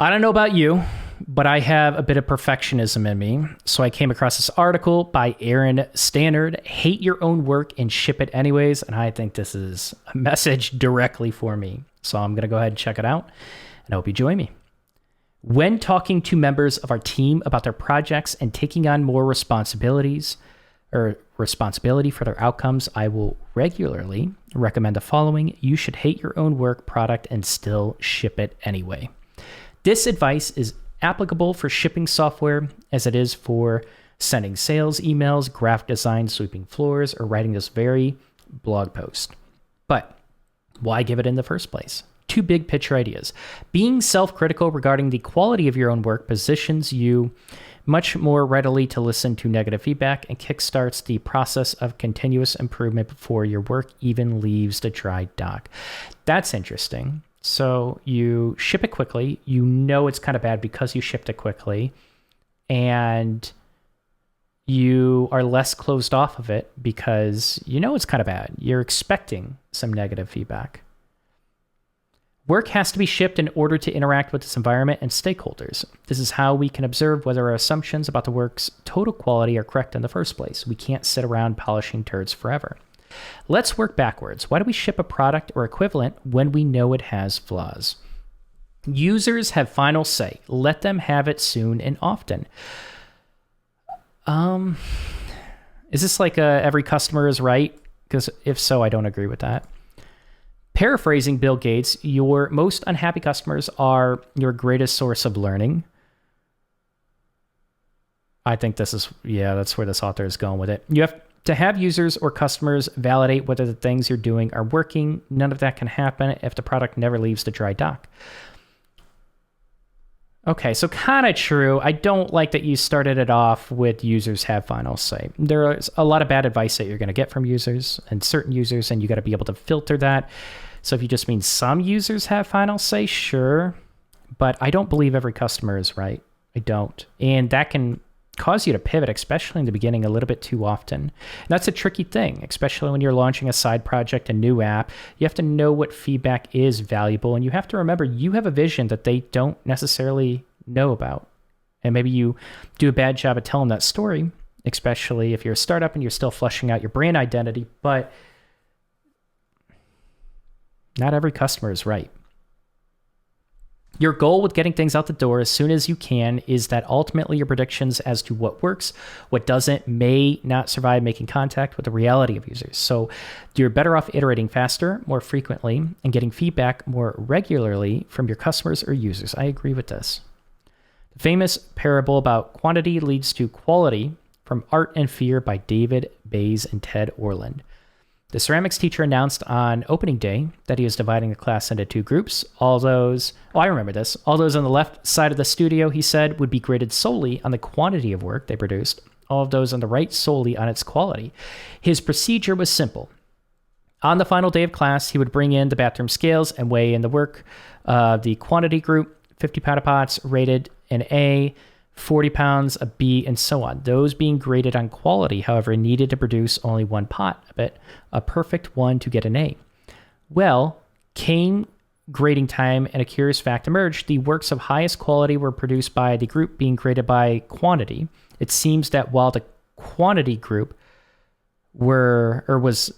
I don't know about you, but I have a bit of perfectionism in me. So I came across this article by Aaron Stannard, Hate Your Own Work and Ship It Anyways. And I think this is a message directly for me. So I'm going to go ahead and check it out, and I hope you join me. When talking to members of our team about their projects and taking on more responsibility for their outcomes, I will regularly recommend the following. You should hate your own work product and still ship it anyway. This advice is applicable for shipping software as it is for sending sales emails, graphic design, sweeping floors, or writing this very blog post. But why give it in the first place? Two big picture ideas. Being self-critical regarding the quality of your own work positions you much more readily to listen to negative feedback and kickstarts the process of continuous improvement before your work even leaves the dry dock. That's interesting. So you ship it quickly. You know it's kind of bad because you shipped it quickly, and you are less closed off of it because you know it's kind of bad. You're expecting some negative feedback. Work has to be shipped in order to interact with its environment and stakeholders. This is how we can observe whether our assumptions about the work's total quality are correct in the first place. We can't sit around polishing turds forever. Let's work backwards. Why do we ship a product or equivalent when we know it has flaws? Users have final say. Let them have it soon and often. Is this like every customer is right? Because if so, I don't agree with that. Paraphrasing Bill Gates, your most unhappy customers are your greatest source of learning. I think that's where this author is going with it. You have to have users or customers validate whether the things you're doing are working. None of that can happen if the product never leaves the dry dock. Okay, so kind of true. I don't like that you started it off with users have final say. There's a lot of bad advice that you're going to get from users and certain users, and you got to be able to filter that. So if you just mean some users have final say, sure. But I don't believe every customer is right. I don't. And that can cause you to pivot, especially in the beginning, a little bit too often. And that's a tricky thing, especially when you're launching a side project, a new app. You have to know what feedback is valuable, and you have to remember you have a vision that they don't necessarily know about. And maybe you do a bad job of telling that story, especially if you're a startup and you're still fleshing out your brand identity, but not every customer is right. Your goal with getting things out the door as soon as you can is that ultimately your predictions as to what works, what doesn't, may not survive making contact with the reality of users. So you're better off iterating faster, more frequently, and getting feedback more regularly from your customers or users. I agree with this. The famous parable about quantity leads to quality from Art and Fear by David Bays and Ted Orland. The ceramics teacher announced on opening day that he was dividing the class into two groups. All those on the left side of the studio, he said, would be graded solely on the quantity of work they produced. All of those on the right solely on its quality. His procedure was simple. On the final day of class, he would bring in the bathroom scales and weigh in the work of the quantity group, 50-pound pots rated an A, 40 pounds, a B, and so on. Those being graded on quality, however, needed to produce only one pot, a perfect one to get an A. Well, came grading time, and a curious fact emerged. The works of highest quality were produced by the group being graded by quantity. It seems that while the quantity group was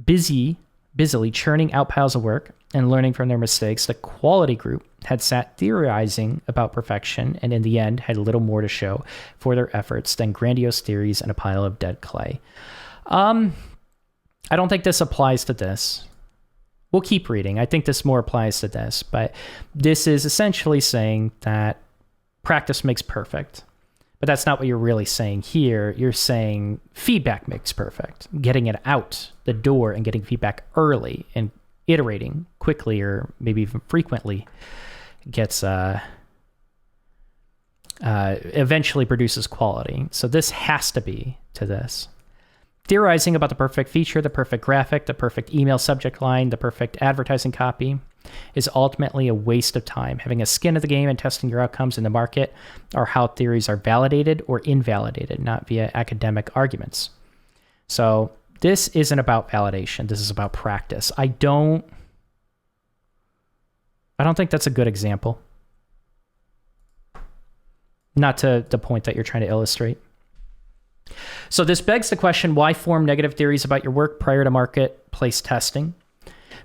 busily churning out piles of work and learning from their mistakes, the quality group had sat theorizing about perfection and in the end had little more to show for their efforts than grandiose theories and a pile of dead clay. I don't think this applies to this. We'll keep reading. I think this more applies to this, but this is essentially saying that practice makes perfect. But that's not what you're really saying here. You're saying feedback makes perfect. Getting it out the door and getting feedback early and iterating quickly or maybe even frequently gets eventually produces quality. So this has to be to this. Theorizing about the perfect feature, the perfect graphic, the perfect email subject line, the perfect advertising copy is ultimately a waste of time. Having a skin of the game and testing your outcomes in the market are how theories are validated or invalidated, not via academic arguments. So this isn't about validation. This is about practice. I don't think that's a good example. not to the point that you're trying to illustrate. So this begs the question, why form negative theories about your work prior to marketplace testing?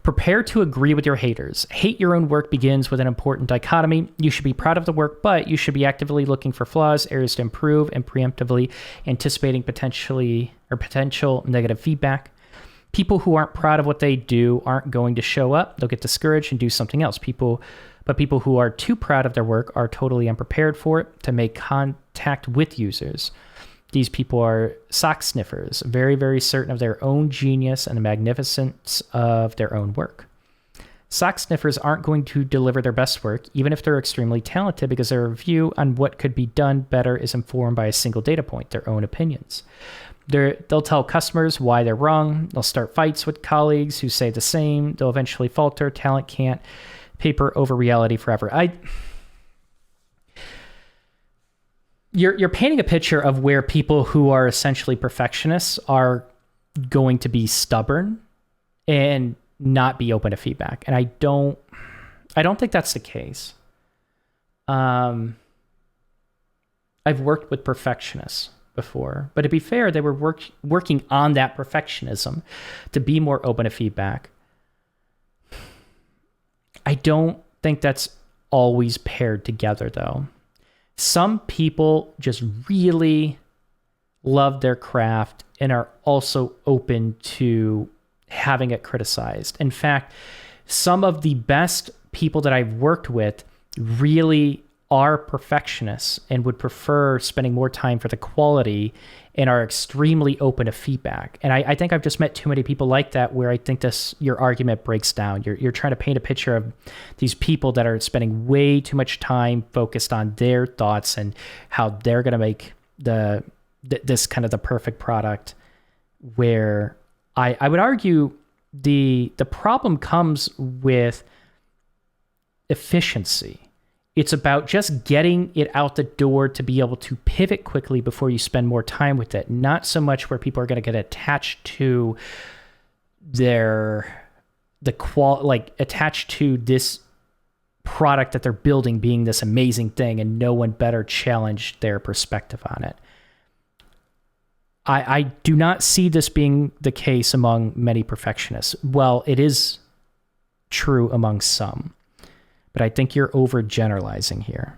Prepare to agree with your haters. Hate your own work begins with an important dichotomy. You should be proud of the work, but you should be actively looking for flaws, areas to improve, and preemptively anticipating potential negative feedback. People who aren't proud of what they do aren't going to show up. They'll get discouraged and do something else. People who are too proud of their work are totally unprepared for it to make contact with users. These people are sock sniffers, very, very certain of their own genius and the magnificence of their own work. Sock sniffers aren't going to deliver their best work, even if they're extremely talented, because their view on what could be done better is informed by a single data point, their own opinions. They'll tell customers why they're wrong. They'll start fights with colleagues who say the same. They'll eventually falter. Talent can't paper over reality forever. You're painting a picture of where people who are essentially perfectionists are going to be stubborn and not be open to feedback. And I don't think that's the case. I've worked with perfectionists before, but to be fair, they were working on that perfectionism to be more open to feedback. I don't think that's always paired together, though. Some people just really love their craft and are also open to having it criticized. In fact, some of the best people that I've worked with really are perfectionists and would prefer spending more time for the quality and are extremely open to feedback. And I think I've just met too many people like that where I think your argument breaks down. You're trying to paint a picture of these people that are spending way too much time focused on their thoughts and how they're going to make this kind of the perfect product, where I would argue the problem comes with efficiency. It's about just getting it out the door to be able to pivot quickly before you spend more time with it. Not so much where people are going to get attached to attached to this product that they're building being this amazing thing and no one better challenged their perspective on it. I do not see this being the case among many perfectionists. Well, it is true among some, but I think you're overgeneralizing here.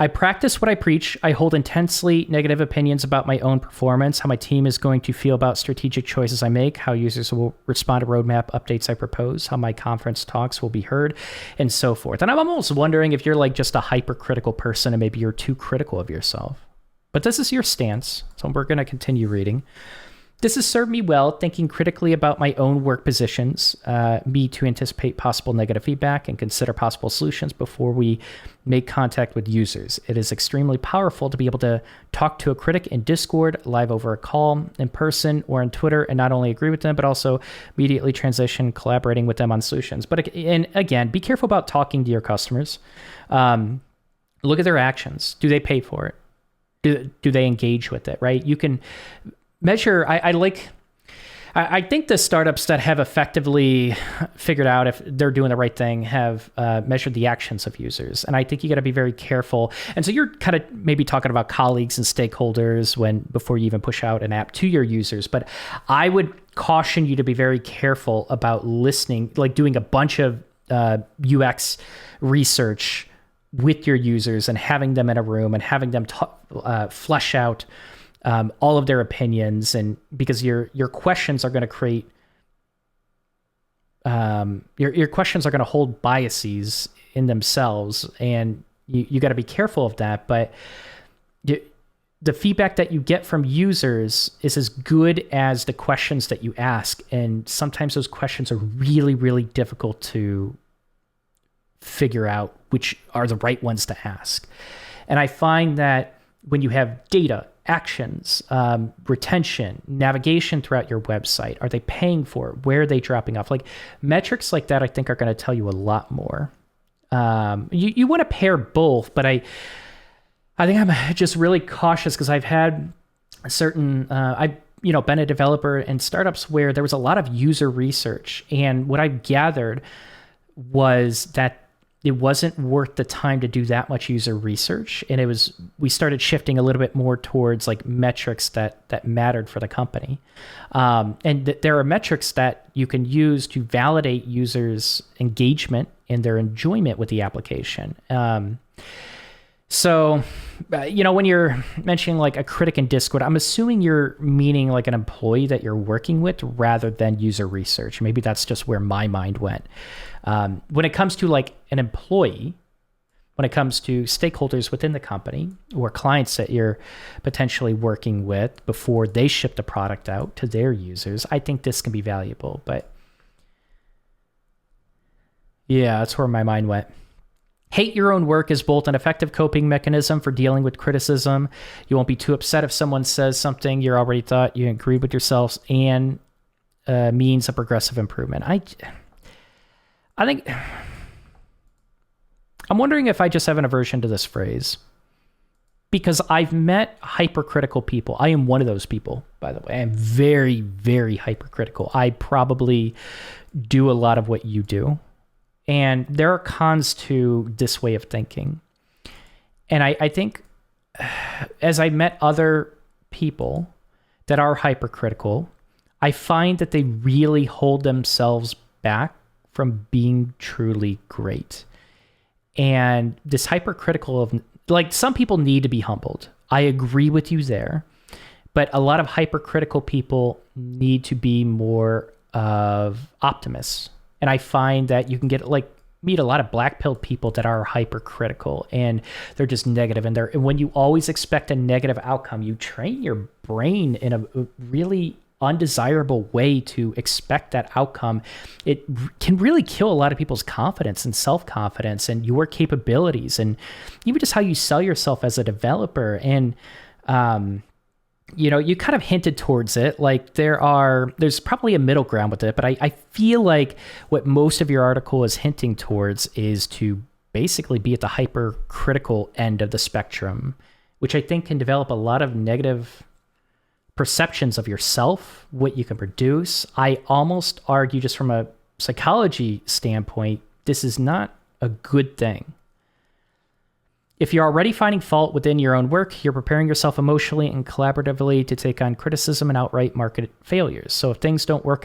I practice what I preach. I hold intensely negative opinions about my own performance, how my team is going to feel about strategic choices I make, how users will respond to roadmap updates I propose, how my conference talks will be heard, and so forth. And I'm almost wondering if you're like just a hypercritical person and maybe you're too critical of yourself. But this is your stance, so we're going to continue reading. This has served me well, thinking critically about my own work positions, me to anticipate possible negative feedback and consider possible solutions before we make contact with users. It is extremely powerful to be able to talk to a critic in Discord, live over a call, in person, or on Twitter, and not only agree with them, but also immediately transition, collaborating with them on solutions. And again, be careful about talking to your customers. Look at their actions. Do they pay for it? Do they engage with it, right? You can measure. I think the startups that have effectively figured out if they're doing the right thing have measured the actions of users. And I think you got to be very careful. And so you're kind of maybe talking about colleagues and stakeholders before you even push out an app to your users. But I would caution you to be very careful about listening, like doing a bunch of UX research with your users and having them in a room and having them flesh out all of their opinions, and because your questions are going to create your questions are going to hold biases in themselves, and you got to be careful of that. But the feedback that you get from users is as good as the questions that you ask, and sometimes those questions are really, really difficult to figure out which are the right ones to ask. And I find that when you have data, actions, retention, navigation throughout your website, are they paying for it? Where are they dropping off? Like metrics like that, I think are going to tell you a lot more. You want to pair both, but I think I'm just really cautious because I've had I've been a developer in startups where there was a lot of user research, and what I've gathered was that it wasn't worth the time to do that much user research. And we started shifting a little bit more towards like metrics that mattered for the company. There are metrics that you can use to validate users' engagement and their enjoyment with the application. So, when you're mentioning like a critic in Discord, I'm assuming you're meaning like an employee that you're working with rather than user research. Maybe that's just where my mind went. When it comes to like an employee, when it comes to stakeholders within the company or clients that you're potentially working with before they ship the product out to their users, I think this can be valuable. But yeah, that's where my mind went. Hate your own work is both an effective coping mechanism for dealing with criticism. You won't be too upset if someone says something you already thought you agreed with yourselves, and means a progressive improvement. I think I'm wondering if I just have an aversion to this phrase because I've met hypercritical people. I am one of those people, by the way. I am very, very hypercritical. I probably do a lot of what you do. And there are cons to this way of thinking. And I think as I met other people that are hypercritical, I find that they really hold themselves back from being truly great. And this hypercritical of, like, some people need to be humbled. I agree with you there. But a lot of hypercritical people need to be more of optimists. And I find that you can meet a lot of black-pilled people that are hypercritical and they're just negative. And when you always expect a negative outcome, you train your brain in a really undesirable way to expect that outcome. It can really kill a lot of people's confidence and self-confidence and your capabilities and even just how you sell yourself as a developer. And, you kind of hinted towards it. Like there's probably a middle ground with it, but I feel like what most of your article is hinting towards is to basically be at the hypercritical end of the spectrum, which I think can develop a lot of negative perceptions of yourself, what you can produce. I almost argue, just from a psychology standpoint, this is not a good thing. If you're already finding fault within your own work, you're preparing yourself emotionally and collaboratively to take on criticism and outright market failures. So if things don't work,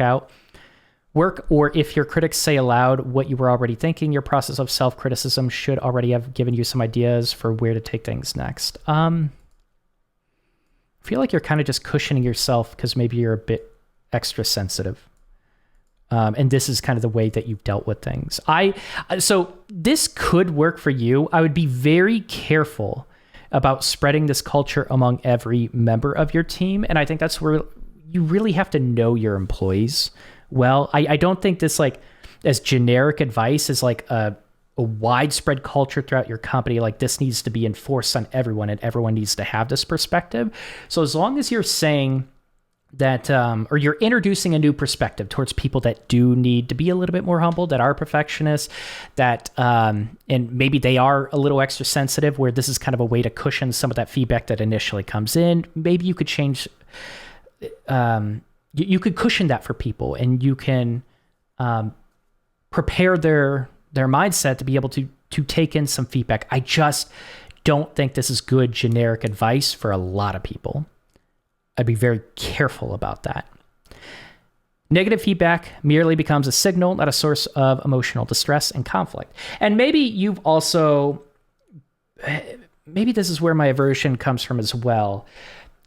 or if your critics say aloud what you were already thinking, your process of self-criticism should already have given you some ideas for where to take things next. I feel like you're kind of just cushioning yourself because maybe you're a bit extra sensitive. And this is kind of the way that you've dealt with things. So this could work for you. I would be very careful about spreading this culture among every member of your team. And I think that's where you really have to know your employees well. I don't think this, like, as generic advice is like a widespread culture throughout your company. Like, this needs to be enforced on everyone and everyone needs to have this perspective. So as long as you're saying that, or you're introducing a new perspective towards people that do need to be a little bit more humble, that are perfectionists, that, and maybe they are a little extra sensitive, where this is kind of a way to cushion some of that feedback that initially comes in. Maybe you could change, you could cushion that for people, and you can, prepare their mindset to be able to take in some feedback. I just don't think this is good generic advice for a lot of people. I'd be very careful about that. Negative feedback merely becomes a signal, not a source of emotional distress and conflict. And maybe this is where my aversion comes from as well,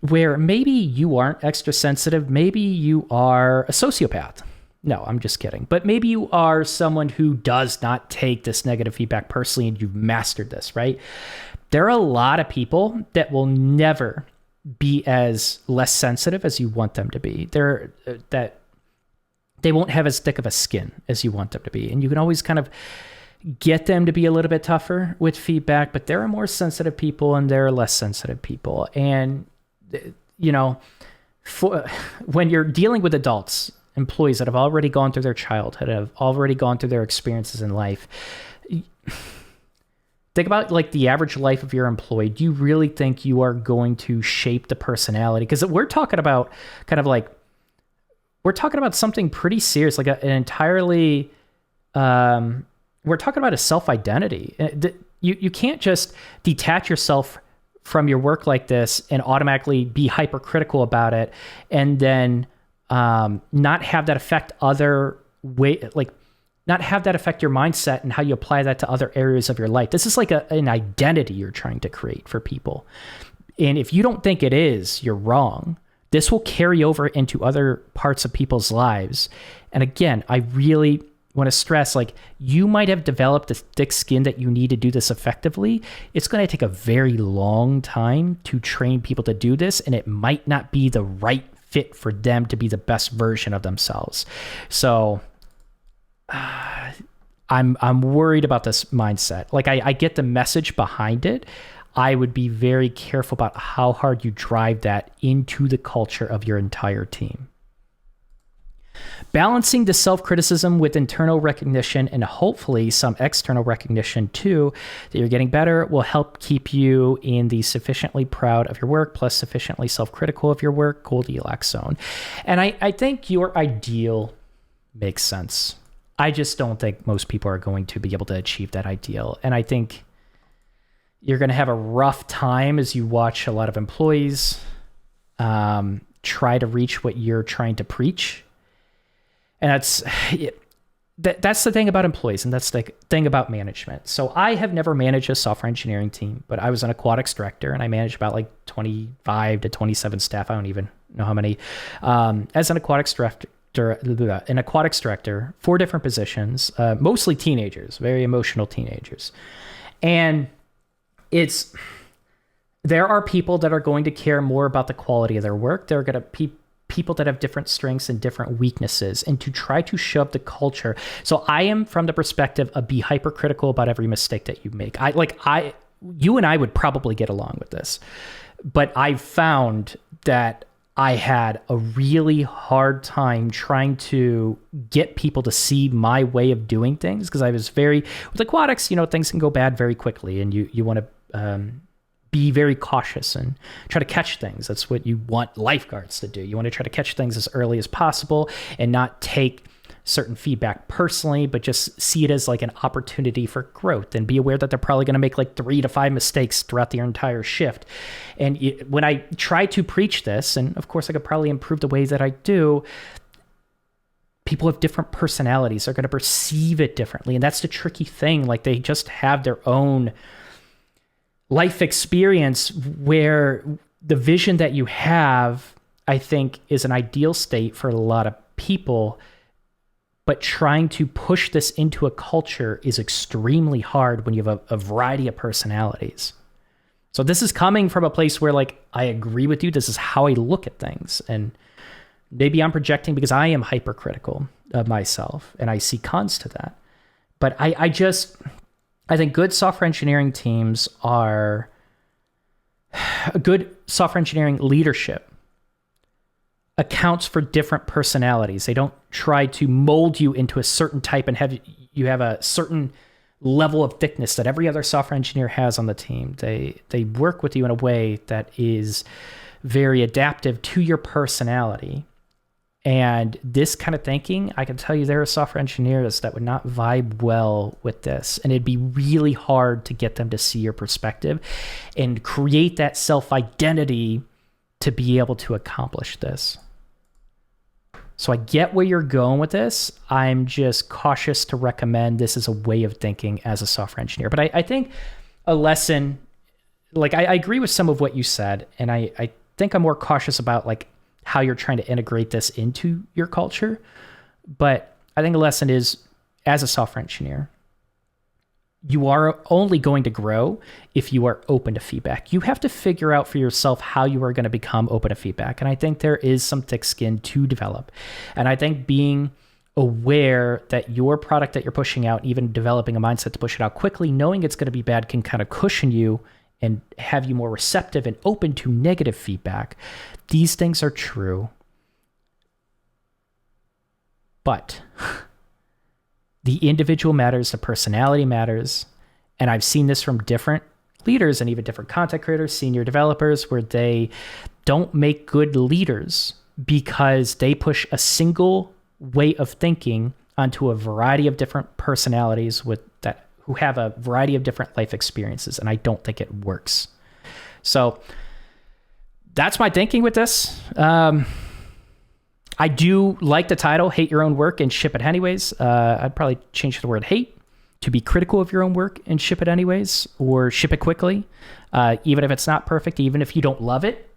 where maybe you aren't extra sensitive. Maybe you are a sociopath. No, I'm just kidding. But maybe you are someone who does not take this negative feedback personally, and you've mastered this, right? There are a lot of people that will never be as less sensitive as you want them to be. That they won't have as thick of a skin as you want them to be. And you can always kind of get them to be a little bit tougher with feedback, but there are more sensitive people and there are less sensitive people. And, when you're dealing with adults, employees that have already gone through their childhood, have already gone through their experiences in life, think about like the average life of your employee. Do you really think you are going to shape the personality? Because we're talking about something pretty serious, like an entirely we're talking about a self-identity. You can't just detach yourself from your work like this and automatically be hypercritical about it, and then not have that affect not have that affect your mindset and how you apply that to other areas of your life. This is like an identity you're trying to create for people. And if you don't think it is, you're wrong. This will carry over into other parts of people's lives. And again, I really want to stress, like, you might have developed the thick skin that you need to do this effectively. It's going to take a very long time to train people to do this, and it might not be the right fit for them to be the best version of themselves. So I'm worried about this mindset. Like, I get the message behind it. I would be very careful about how hard you drive that into the culture of your entire team. Balancing the self-criticism with internal recognition and hopefully some external recognition too, that you're getting better, will help keep you in the sufficiently proud of your work plus sufficiently self-critical of your work Goldilocks zone. And I think your ideal makes sense. I just don't think most people are going to be able to achieve that ideal. And I think you're going to have a rough time as you watch a lot of employees try to reach what you're trying to preach. And that's the thing about employees, and that's the thing about management. So I have never managed a software engineering team, but I was an aquatics director, and I managed about like 25 to 27 staff. I don't even know how many. As an aquatics director, 4 different positions, mostly teenagers, very emotional teenagers. And there are people that are going to care more about the quality of their work. There are going to be people that have different strengths and different weaknesses, and to try to shove the culture. So I am from the perspective of be hypercritical about every mistake that you make. You and I would probably get along with this, but I found that I had a really hard time trying to get people to see my way of doing things, because I was with aquatics, things can go bad very quickly, and you want to be very cautious and try to catch things. That's what you want lifeguards to do. You want to try to catch things as early as possible and not take certain feedback personally, but just see it as like an opportunity for growth, and be aware that they're probably going to make like 3 to 5 mistakes throughout their entire shift. And when I try to preach this, and of course I could probably improve the way that I do, people have different personalities. They're going to perceive it differently. And that's the tricky thing. Like, they just have their own life experience, where the vision that you have, I think, is an ideal state for a lot of people. But trying to push this into a culture is extremely hard when you have a variety of personalities. So this is coming from a place where, like, I agree with you. This is how I look at things. And maybe I'm projecting because I am hypercritical of myself, and I see cons to that. But I think good software engineering teams are a good software engineering leadership accounts for different personalities. They don't try to mold you into a certain type and have a certain level of thickness that every other software engineer has on the team. They work with you in a way that is very adaptive to your personality. And this kind of thinking, I can tell you there are software engineers that would not vibe well with this. And it'd be really hard to get them to see your perspective and create that self-identity to be able to accomplish this. So I get where you're going with this. I'm just cautious to recommend this as a way of thinking as a software engineer. But I think a lesson, like, I agree with some of what you said, and I think I'm more cautious about, like, how you're trying to integrate this into your culture. But I think a lesson is, as a software engineer, you are only going to grow if you are open to feedback. You have to figure out for yourself how you are going to become open to feedback. And I think there is some thick skin to develop. And I think being aware that your product that you're pushing out, even developing a mindset to push it out quickly, knowing it's going to be bad, can kind of cushion you and have you more receptive and open to negative feedback. These things are true. But the individual matters, the personality matters. And I've seen this from different leaders and even different content creators, senior developers, where they don't make good leaders because they push a single way of thinking onto a variety of different personalities with who have a variety of different life experiences, and I don't think it works. So that's my thinking with this. I do like the title, Hate Your Own Work and Ship It Anyways. I'd probably change the word hate to be critical of your own work and ship it anyways, or ship it quickly. Even if it's not perfect, even if you don't love it,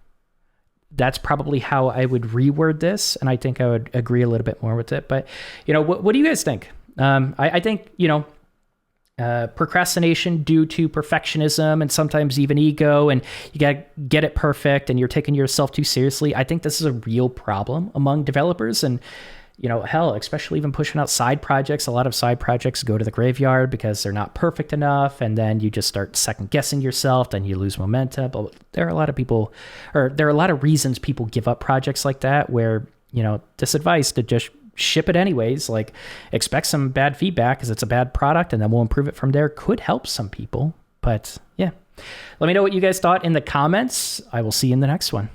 that's probably how I would reword this. And I think I would agree a little bit more with it. But, what do you guys think? I think, procrastination due to perfectionism and sometimes even ego, and you got to get it perfect and you're taking yourself too seriously. I think this is a real problem among developers, and hell, especially even pushing out side projects. A lot of side projects go to the graveyard because they're not perfect enough, and then you just start second guessing yourself, then you lose momentum. But there are a lot of reasons people give up projects like that, where this advice to just ship it anyways, like expect some bad feedback because it's a bad product and then we'll improve it from there, could help some people. But yeah, let me know what you guys thought in the comments. I will see you in the next one.